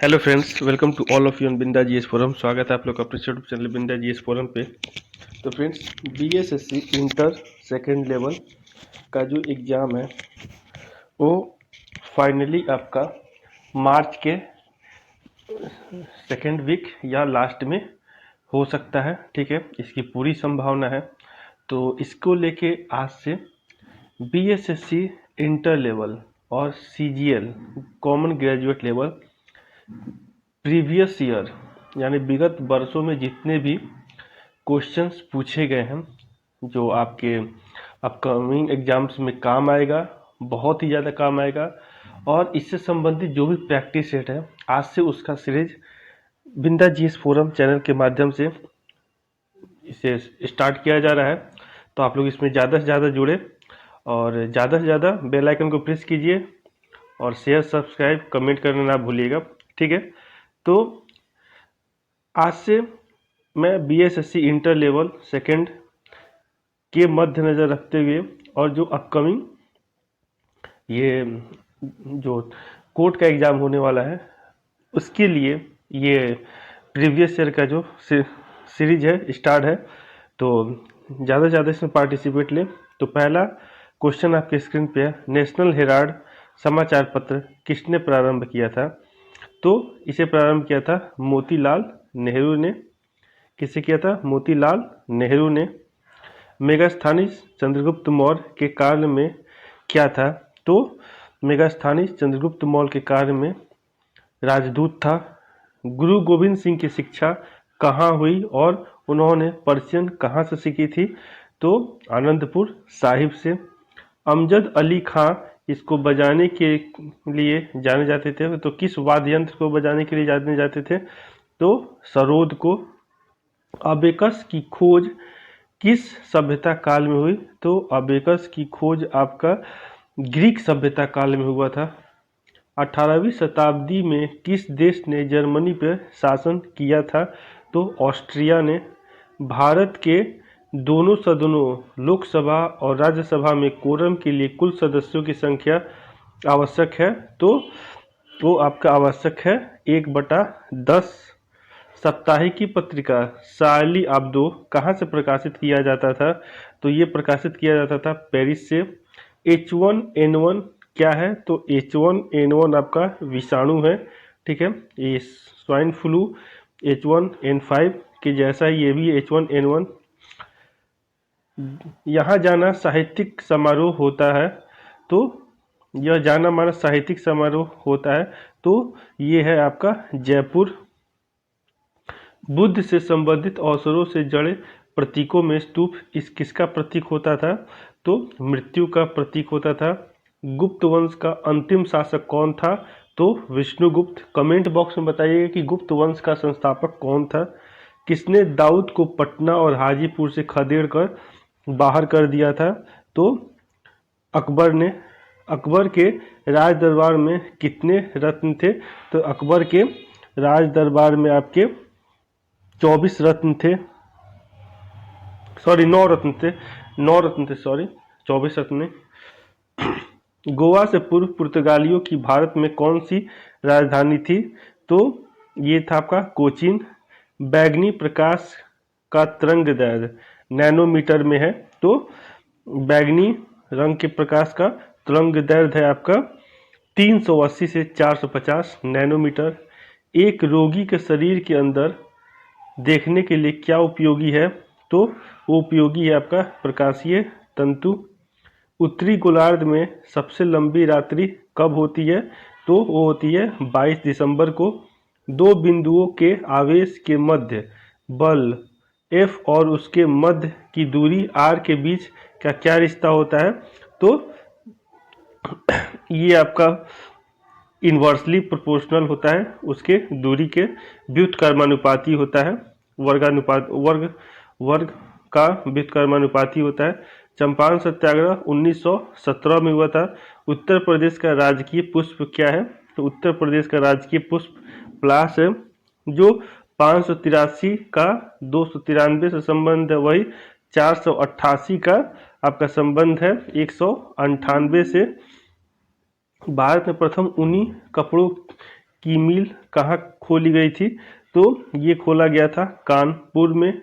Hello friends, welcome to all of you on Binda GS Forum. स्वागत है आप लोग का अपने YouTube channel Binda GS Forum पे। तो friends, BSSC inter second level का जो एग्ज़ाम है वो फाइनली आपका मार्च के सेकेंड वीक या लास्ट में हो सकता है। ठीक है, इसकी पूरी संभावना है। तो इसको लेके आज से बीएसएससी इंटर लेवल और CGL common graduate level previous year यानी विगत वर्षों में जितने भी क्वेश्चंस पूछे गए हैं जो आपके अपकमिंग एग्जाम्स में काम आएगा, बहुत ही ज़्यादा काम आएगा। और इससे संबंधित जो भी प्रैक्टिस सेट है आज से उसका सीरीज बिंदा जीएस फोरम चैनल के माध्यम से इसे स्टार्ट किया जा रहा है। तो आप लोग इसमें ज़्यादा से ज़्यादा जुड़े और ज़्यादा से ज़्यादा बेल आइकन को प्रेस कीजिए और शेयर सब्सक्राइब कमेंट करना ना भूलिएगा। ठीक है, तो आज से मैं बीएसएससी इंटर लेवल सेकेंड के मद्देनज़र रखते हुए और जो अपकमिंग ये जो कोर्ट का एग्ज़ाम होने वाला है उसके लिए ये प्रीवियस ईयर का जो सीरीज है स्टार्ट है। तो ज़्यादा से ज़्यादा इसमें पार्टिसिपेट लें। तो पहला क्वेश्चन आपके स्क्रीन पे है, नेशनल हेराल्ड समाचार पत्र किसने प्रारंभ किया था? तो इसे प्रारंभ किया था मोतीलाल नेहरू ने। किसे किया था? मोतीलाल नेहरू ने। मेगास्थनीज चंद्रगुप्त मौर्य के काल में क्या था? तो मेगास्थनीज चंद्रगुप्त मौर्य के काल में राजदूत था। गुरु गोविंद सिंह की शिक्षा कहाँ हुई और उन्होंने पर्शियन कहाँ से सीखी थी? तो आनंदपुर साहिब से। अमजद अली खां इसको बजाने के लिए जाने जाते थे, तो किस वाद्य यंत्र को बजाने के लिए जाने जाते थे? तो सरोद को। अबेकस की खोज किस सभ्यता काल में हुई? तो अबेकस की खोज आपका ग्रीक सभ्यता काल में हुआ था। 18वीं शताब्दी में किस देश ने जर्मनी पर शासन किया था? तो ऑस्ट्रिया ने। भारत के दोनों सदनों लोकसभा और राज्यसभा में कोरम के लिए कुल सदस्यों की संख्या आवश्यक है? तो वो आपका आवश्यक है 1/10। साप्ताहिकी पत्रिका शार्ली अब्दो कहाँ से प्रकाशित किया जाता था? तो ये प्रकाशित किया जाता था पेरिस से। H1N1 क्या है? तो H1N1 आपका विषाणु है। ठीक है, ये स्वाइन फ्लू H1N5 के जैसा ही ये भी H1N1। यहाँ जाना साहित्यिक समारोह होता है, तो यह जाना माना साहित्यिक समारोह होता है, तो ये है आपका जयपुर। बुद्ध से संबंधित अवसरों से जड़े प्रतीकों में स्तूप किसका प्रतीक होता था? तो मृत्यु का प्रतीक होता था। गुप्त वंश का अंतिम शासक कौन था? तो विष्णुगुप्त। कमेंट बॉक्स में बताइएगा कि गुप्त वंश का संस्थापक कौन था। किसने दाऊद को पटना और हाजीपुर से खदेड़ कर बाहर कर दिया था? तो अकबर ने। अकबर के राज दरबार में कितने रत्न थे? तो अकबर के राज दरबार में आपके 24 रत्न थे, सॉरी 9 रत्न थे, 9 रत्न थे, सॉरी 24 रत्न। गोवा से पूर्व पुर्तगालियों की भारत में कौन सी राजधानी थी? तो ये था आपका कोचीन। बैगनी प्रकाश का तरंग दैर्ध्य नैनोमीटर में है, तो बैगनी रंग के प्रकाश का तरंग दैर्ध्य है आपका 380 से 450 नैनोमीटर। एक रोगी के शरीर के अंदर देखने के लिए क्या उपयोगी है? तो वो उपयोगी है आपका प्रकाशीय तंतु। उत्तरी गोलार्ध में सबसे लंबी रात्रि कब होती है? तो वो होती है 22 दिसंबर को। दो बिंदुओं के आवेश के मध्य बल F और उसके मध्य की दूरी R के बीच का क्या रिश्ता होता है? तो ये आपका इन्वर्सली प्रोपोर्शनल होता है, उसके दूरी के व्युत्क्रमानुपाती होता है। वर्ग का व्युत्क्रमानुपाती होता है। चंपारण सत्याग्रह 1917 में हुआ था। उत्तर प्रदेश का राजकीय पुष्प क्या है? तो उत्तर प्रदेश का राजकीय पुष्प पलाश है। जो 583 का 293 से संबंध है, वही 488 का आपका संबंध है 198 से। भारत में प्रथम ऊनी कपड़ों की मिल कहाँ खोली गई थी? तो ये खोला गया था कानपुर में,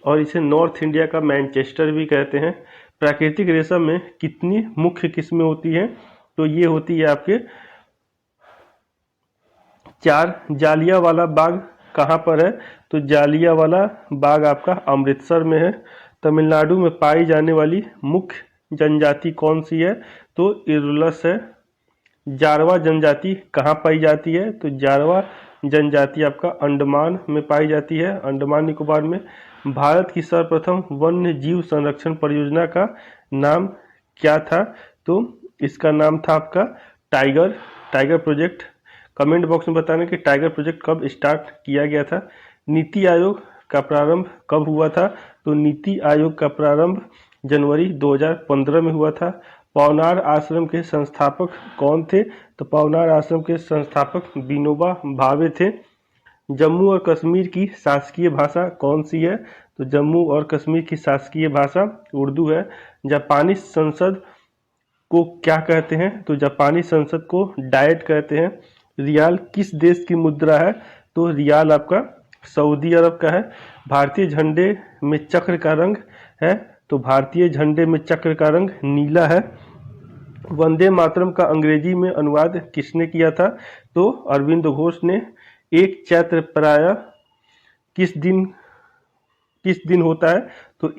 और इसे नॉर्थ इंडिया का मैनचेस्टर भी कहते हैं। प्राकृतिक रेशम में कितनी मुख्य किस्में होती हैं? तो ये होती है आपके 4। जालियांवाला बाग कहाँ पर है? तो जालियांवाला बाग आपका अमृतसर में है। तमिलनाडु में पाई जाने वाली मुख्य जनजाति कौन सी है? तो इरुलस है। जारवा जनजाति कहाँ पाई जाती है? तो जारवा जनजाति आपका अंडमान में पाई जाती है, अंडमान निकोबार में। भारत की सर्वप्रथम वन्य जीव संरक्षण परियोजना का नाम क्या था? तो इसका नाम था आपका टाइगर प्रोजेक्ट। कमेंट बॉक्स में बताना कि टाइगर प्रोजेक्ट कब स्टार्ट किया गया था। नीति आयोग का प्रारंभ कब हुआ था? तो नीति आयोग का प्रारंभ जनवरी 2015 में हुआ था। पवनार आश्रम के संस्थापक कौन थे? तो पवनार आश्रम के संस्थापक विनोबा भावे थे। जम्मू और कश्मीर की शासकीय भाषा कौन सी है? तो जम्मू और कश्मीर की शासकीय भाषा उर्दू है। जापानी संसद को क्या कहते हैं? तो जापानी संसद को डायट कहते हैं। रियाल किस देश की मुद्रा है? तो रियाल आपका सऊदी अरब का है। भारतीय झंडे में चक्र का रंग है? तो भारतीय झंडे में चक्र का रंग नीला है। वंदे मातरम का अंग्रेजी में अनुवाद किसने किया था? तो अरविंद घोष ने। एक चैत्र प्रायः किस दिन होता है? तो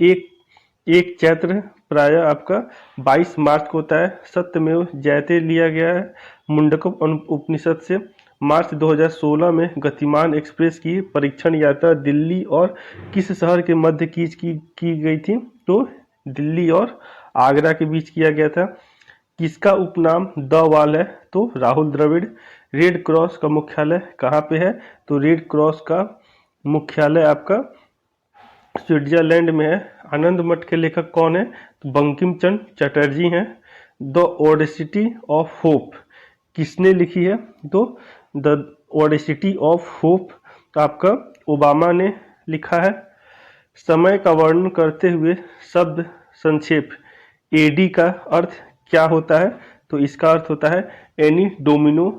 एक चैत्र प्रायः आपका 22 मार्च को होता है। सत्यमेव जयते लिया गया है मुंडकप उपनिषद से। मार्च 2016 में गतिमान एक्सप्रेस की परीक्षण यात्रा दिल्ली और किस शहर के मध्य की गई थी? तो दिल्ली और आगरा के बीच किया गया था। किसका उपनाम द वॉल है? तो राहुल द्रविड़। रेड क्रॉस का मुख्यालय कहाँ पे है? तो रेड क्रॉस का मुख्यालय आपका स्विट्जरलैंड में है। आनंद मठ के लेखक कौन है? तो बंकिम चंद्र चटर्जी हैं। द ओडेसिटी ऑफ होप किसने लिखी है? तो द ओडेसिटी ऑफ होप आपका ओबामा ने लिखा है। समय का वर्णन करते हुए शब्द संक्षेप एडी का अर्थ क्या होता है? तो इसका अर्थ होता है एनी डोमिनो।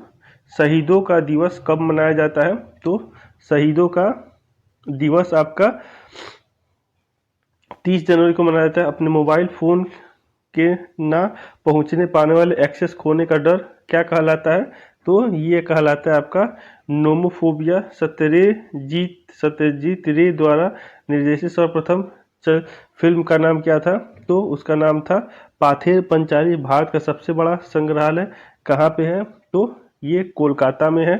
शहीदों का दिवस कब मनाया जाता है? तो शहीदों का दिवस आपका 30 जनवरी को मनाया जाता है। अपने मोबाइल फोन के ना पहुंचने पाने वाले एक्सेस खोने का डर क्या कहलाता है? तो ये कहलाता है आपका नोमोफोबिया। सत्यजीत रे द्वारा निर्देशित सर्वप्रथम फिल्म का नाम क्या था? तो उसका नाम था पाथेर पंचाली। भारत का सबसे बड़ा संग्रहालय कहाँ पे है? तो ये कोलकाता में है।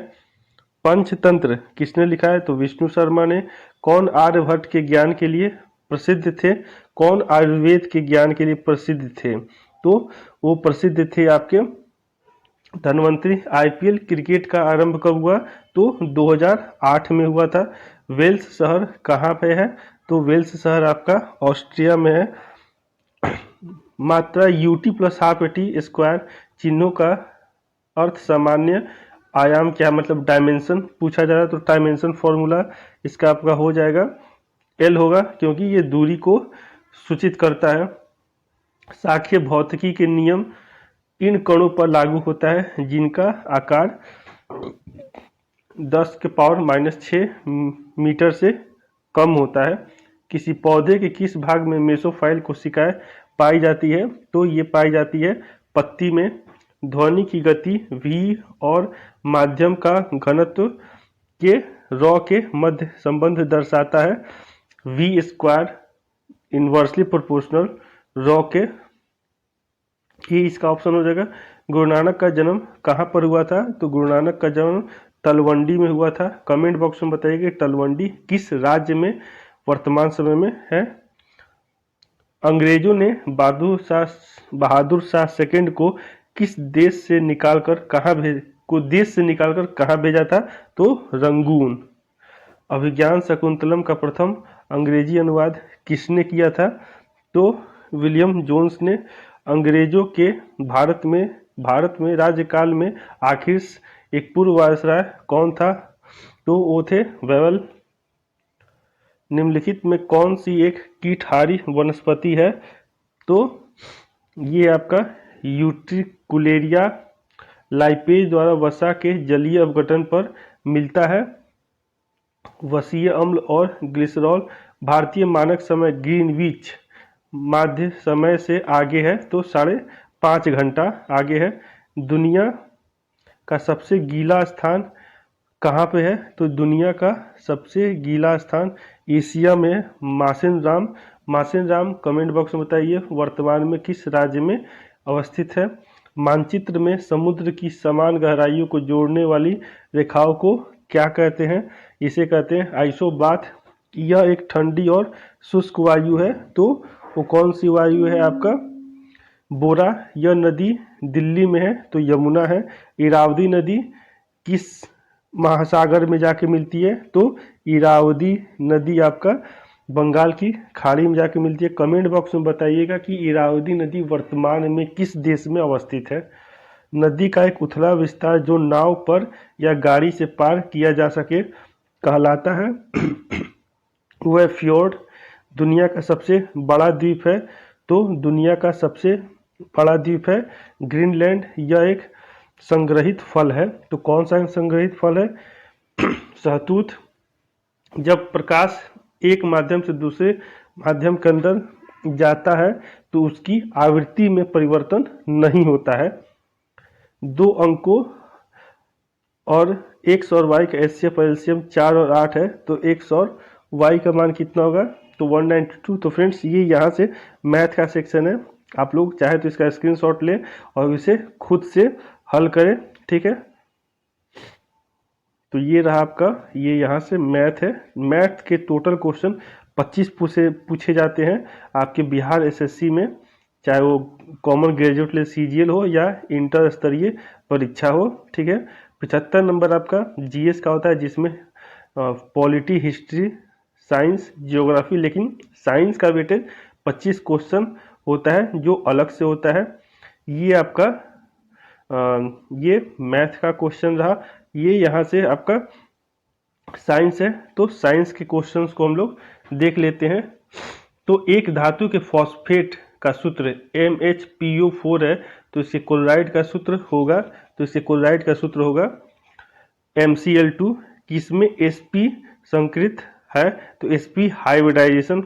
पंचतंत्र किसने लिखा है? तो विष्णु शर्मा ने। कौन आर्यभट्ट के ज्ञान के लिए प्रसिद्ध थे? कौन आयुर्वेद के ज्ञान के लिए प्रसिद्ध थे? तो वो प्रसिद्ध थे आपके धनवंतरी। आईपीएल क्रिकेट का आरंभ कब हुआ? तो 2008 में हुआ था। वेल्स शहर कहाँ पे है? तो वेल्स शहर आपका ऑस्ट्रिया में है। मात्रा UT plus half T square चिन्हों का अर्थ सामान्य आयाम क्या, मतलब डायमेंशन पूछा जा रहा है। तो डायमेंशन फॉर्मूला इसका आपका हो जाएगा एल होगा, क्योंकि ये दूरी को सूचित करता है। साक्ष्य भौतिकी के नियम इन कणों पर लागू होता है जिनका आकार 10⁻⁻6 मीटर से कम होता है। किसी पौधे के किस भाग में मेसोफाइल कोशिकाएं पाई जाती है? तो ये पाई जाती है पत्ती में। ध्वनि की गति v और माध्यम का घनत्व के रॉ के मध्य संबंध दर्शाता है। v square inversely proportional raw के। ये इसका ऑप्शन हो जाएगा। गुरु नानक का जन्म कहाँ पर हुआ था? तो गुरु नानक का जन्म तलवंडी में हुआ था। कमेंट बॉक्स में बताइए कि तलवंडी किस राज्य में वर्तमान समय में है। अंग्रेजों ने बहादुर शाह सेकंड को किस देश से निकालकर कहाँ भेजा था? तो रंगून। अभिज्ञान शकुंतलम का प्रथम अंग्रेजी अनुवाद किसने किया था? तो विलियम जोन्स ने। अंग्रेजों के भारत में राज्यकाल में आखिर एक पूर्व वायसराय कौन था? तो वो थे वेवल। निम्नलिखित में कौन सी एक कीटहारी वनस्पति है? तो ये आपका यूट्रिकुलेरिया लाइपेज द्वारा वसा के जलीय अपघटन पर मिलता है। वसीय अम्ल और ग्लिसरॉल भारतीय मानक समय ग्रीनविच माध्य समय से आगे है, तो 5.5 घंटा आगे है। दुनिया का सबसे गीला स्थान कहाँ पे है? तो दुनिया का सबसे गीला स्थान एशिया में है, मासेनराम। मासेनराम कमेंट बॉक्स में बताइए वर्तमान में किस राज्य में अवस्थित है। मानचित्र में समुद्र की समान गहराइयों को जोड़ने वाली रेखाओं को क्या कहते हैं? इसे कहते हैं आइसोबाथ। यह एक ठंडी और शुष्क वायु है, तो वो कौन सी वायु है आपका? बोरा। यह नदी दिल्ली में है, तो यमुना है। इरावदी नदी किस महासागर में जाके मिलती है? तो इरावदी नदी आपका बंगाल की खाड़ी में जाके मिलती है। कमेंट बॉक्स में बताइएगा कि इरावदी नदी वर्तमान में किस देश में अवस्थित है। नदी का एक उथला विस्तार जो नाव पर या गाड़ी से पार किया जा सके कहलाता है वह फ्योर्ड। दुनिया का सबसे बड़ा द्वीप है, तो दुनिया का सबसे बड़ा द्वीप है ग्रीनलैंड। यह एक संग्रहित फल है, तो कौन सा संग्रहित फल है? सहतूत। जब प्रकाश एक माध्यम से दूसरे माध्यम के अंदर जाता है तो उसकी आवृत्ति में परिवर्तन नहीं होता है। 2 अंकों और x और y का एचसीएफ और एलसीएम 4 और 8 है, तो x और y का मान कितना होगा? तो 192। तो फ्रेंड्स ये यहाँ से मैथ का सेक्शन है, आप लोग चाहे तो इसका स्क्रीनशॉट लें और इसे खुद से हल करें, ठीक है। तो ये रहा आपका, ये यहाँ से मैथ है। मैथ के टोटल क्वेश्चन 25 पूछे जाते हैं आपके बिहार एसएससी में, चाहे वो कॉमन ग्रेजुएट ले सीजीएल हो या इंटर स्तरीय परीक्षा हो, ठीक है। 75 नंबर आपका जीएस का होता है, जिसमें पॉलिटी, हिस्ट्री, साइंस, जियोग्राफी, लेकिन साइंस का वेटेज 25 क्वेश्चन होता है जो अलग से होता है। ये आपका ये मैथ का क्वेश्चन रहा। ये यहाँ से आपका साइंस है, तो साइंस के क्वेश्चंस को हम लोग देख लेते हैं। तो एक धातु के फॉस्फेट का सूत्र MHPO4 है, तो इसके क्लोराइड का सूत्र होगा, MCl2। किसमें sp संकृत है? तो sp हाइब्रिडाइजेशन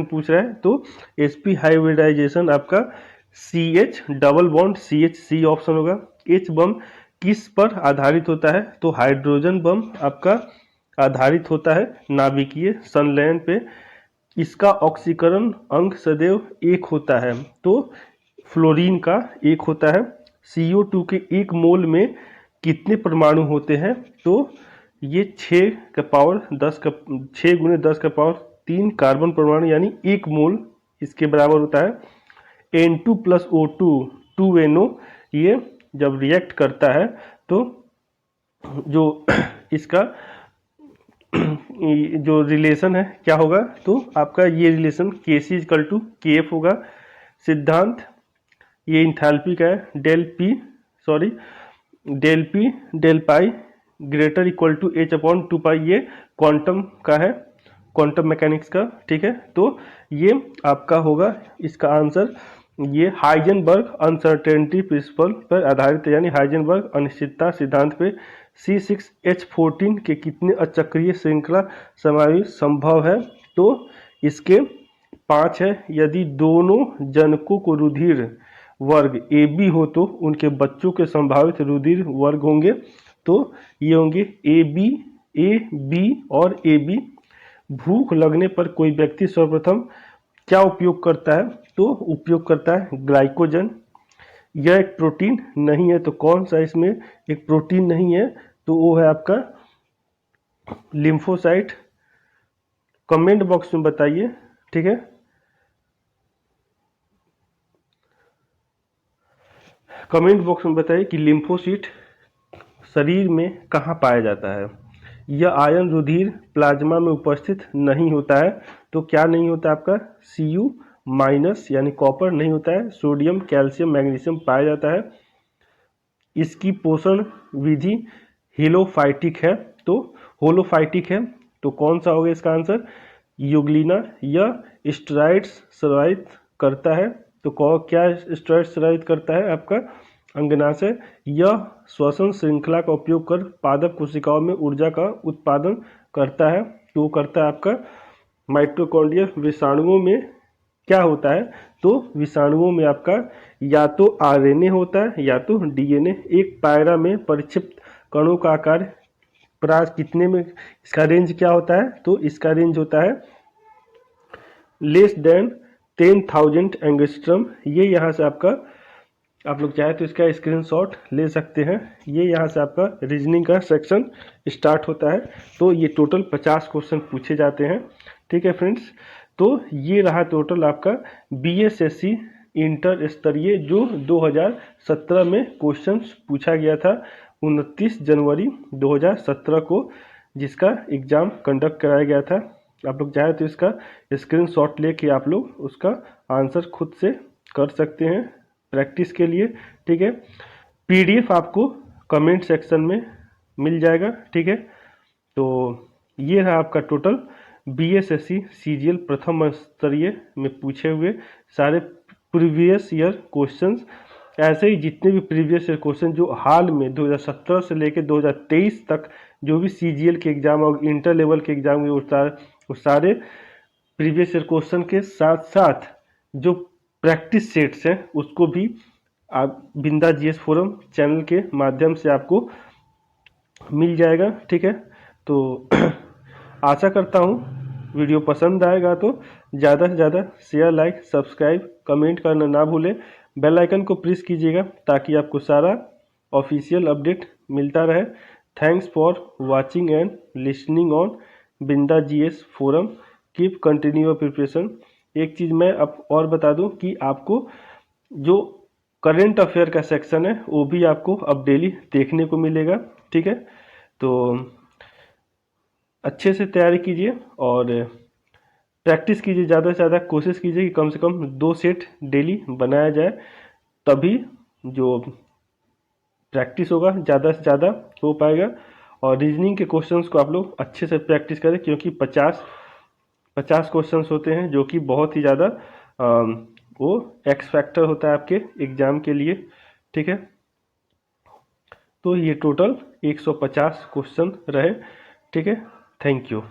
पूछ रहा है, तो sp हाइब्रिडाइजेशन आपका CH double bond CH option होगा। H बम किस पर आधारित होता है? तो हाइड्रोजन बम आपका आधारित होता है नाभिकीय संलयन पे। इसका ऑक्सीकरण अंक सदैव 1 होता है, तो फ्लोरीन का 1 होता है। CO2 के 1 मोल में कितने परमाणु होते हैं? तो ये 6 गुने 10 का पावर 3 कार्बन परमाणु, यानी 1 मोल इसके बराबर होता है। N2 प्लस O2 2NO, ये जब रिएक्ट करता है तो जो इसका जो रिलेशन है क्या होगा? तो आपका ये रिलेशन Kc=Kf होगा। सिद्धांत ये इंथैल्पी का है, del p greater equal to h/2π, ये क्वांटम का है, क्वांटम मैकेनिक्स का, ठीक है। तो ये आपका होगा इसका आंसर। ये हाइजेनबर्ग अनसर्टेनिटी प्रिंसिपल पर आधारित है, यानी हाइजेनबर्ग अनिश्चितता सिद्धांत पे। C6H14 के कितने अचक्रीय श्रृंखला समावेश संभव है? तो इसके 5 है। यदि दोनों जनकों को रुधिर वर्ग AB हो तो उनके बच्चों के संभावित रुधिर वर्ग होंगे, तो ये होंगे AB और AB। भूख लगने पर कोई व्यक्ति सर्वप्रथम क्या उपयोग करता है? तो उपयोग करता है ग्लाइकोजन। यह एक प्रोटीन नहीं है, तो कौन सा इसमें एक प्रोटीन नहीं है? तो वो है आपका लिम्फोसाइट। कमेंट बॉक्स में बताइए, ठीक है। कमेंट बॉक्स में बताइए कि लिम्फोसाइट शरीर में कहाँ पाया जाता है। यह आयन रुधिर प्लाज्मा में उपस्थित नहीं होता है, तो क्या नहीं होता आपका? Cu- यानी कॉपर नहीं होता है। सोडियम, कैल्शियम, मैग्नीशियम पाया जाता है। इसकी पोषण विधि होलोफाइटिक है, तो कौन सा होगा इसका आंसर? यूग्लिना। यह स्टेरॉइड्स स्रावित करता है, तो क्या स्टेरॉइड स्रावित करता है? आपका अंगनाशय यह श्वसन श्रृंखला का उपयोग कर पादप कोशिकाओं में ऊर्जा का उत्पादन करता है। तो वो करता है आपका माइटोकॉन्ड्रिया। विषाणुओं में क्या होता है, तो विषाणुओं में आपका या तो आरएनए होता है या तो डीएनए। एक पायरा में परिक्षिप्त कणों का आकार प्राय कितने में, इसका रेंज क्या होता है, तो इसका रेंज होता है लेस देन 10,000 एंगस्ट्रम। ये यहाँ से आपका, आप लोग चाहे तो इसका स्क्रीनशॉट ले सकते हैं। ये यहाँ से आपका रीजनिंग का सेक्शन स्टार्ट होता है। तो ये टोटल 50 क्वेश्चन पूछे जाते हैं। ठीक है फ्रेंड्स, तो ये रहा टोटल आपका बीएसएससी इंटर स्तरीय जो 2017 में क्वेश्चंस पूछा गया था 29 जनवरी 2017 को, जिसका एग्ज़ाम कंडक्ट कराया गया था। आप लोग चाहे तो इसका स्क्रीनशॉट लेके आप लोग उसका आंसर खुद से कर सकते हैं प्रैक्टिस के लिए। ठीक है, पीडीएफ आपको कमेंट सेक्शन में मिल जाएगा। ठीक है, तो ये रहा आपका टोटल बीएसएससी सीजीएल प्रथम स्तरीय में पूछे हुए सारे प्रीवियस ईयर क्वेश्चंस। ऐसे ही जितने भी प्रीवियस ईयर क्वेश्चन जो हाल में 2017 से लेकर 2023 तक जो भी सीजीएल के एग्ज़ाम और इंटर लेवल के एग्ज़ाम हुए वो सारे प्रीवियस ईयर क्वेश्चन के साथ साथ जो प्रैक्टिस सेट्स हैं उसको भी आप बिंदा जीएस फोरम चैनल के माध्यम से आपको मिल जाएगा। ठीक है, तो आशा करता हूँ वीडियो पसंद आएगा तो ज़्यादा से ज़्यादा शेयर, लाइक, सब्सक्राइब, कमेंट करना ना भूलें। बेल आइकन को प्रेस कीजिएगा ताकि आपको सारा ऑफिशियल अपडेट मिलता रहे। Thanks for watching and listening on Binda GS Forum. Keep continue preparation. एक चीज़ मैं अब और बता दूं कि आपको जो करंट अफेयर का सेक्शन है वो भी आपको अब डेली देखने को मिलेगा। ठीक है, तो अच्छे से तैयारी कीजिए और प्रैक्टिस कीजिए, ज़्यादा से ज़्यादा कोशिश कीजिए कि कम से कम 2 सेट डेली बनाया जाए, तभी जो प्रैक्टिस होगा ज़्यादा से ज़्यादा हो पाएगा। और रीजनिंग के क्वेश्चंस को आप लोग अच्छे से प्रैक्टिस करें क्योंकि 50 क्वेश्चंस होते हैं जो कि बहुत ही ज़्यादा वो एक्स फैक्टर होता है आपके एग्ज़ाम के लिए। ठीक है, तो ये टोटल 150 क्वेश्चन रहे। ठीक है, थैंक यू।